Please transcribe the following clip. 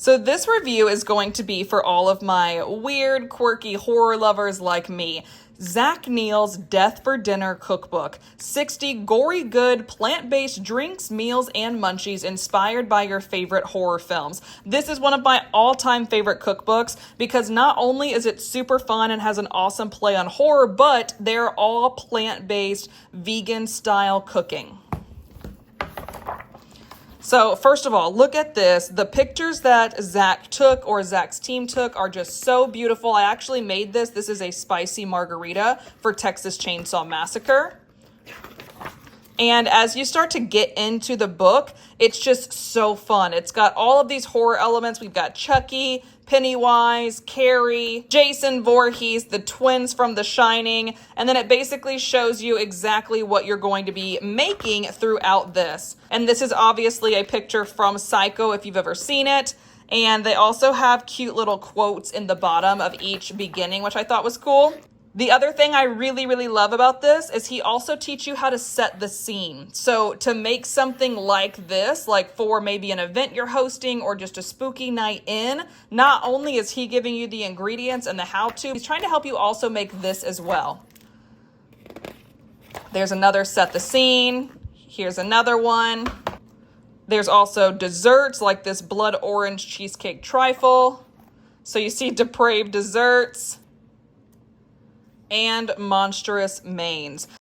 So this review is going to be for all of my weird, quirky horror lovers like me. Zach Neal's Death for Dinner Cookbook. 60 gory good plant-based drinks, meals, and munchies inspired by your favorite horror films. This is one of my all-time favorite cookbooks because not only is it super fun and has an awesome play on horror, but they're all plant-based, vegan-style cooking. So first of all, look at this. The pictures that Zach took or Zach's team took are just so beautiful. I actually made this. This is a spicy margarita for Texas Chainsaw Massacre. And as you start to get into the book, it's just so fun. It's got all of these horror elements. We've got Chucky, Pennywise, Carrie, Jason Voorhees, the twins from The Shining, and then it basically shows you exactly what you're going to be making throughout this. And this is obviously a picture from Psycho if you've ever seen it. And they also have cute little quotes in the bottom of each beginning, which I thought was cool. The other thing I really love about this is he also teaches you how to set the scene. So to make something like this, like for maybe an event you're hosting or just a spooky night in, not only is he giving you the ingredients and the how-to, he's trying to help you also make this as well. There's another set the scene. Here's another one. There's also desserts like this Blood Orange Cheesecake Trifle. So you see depraved desserts and monstrous mains.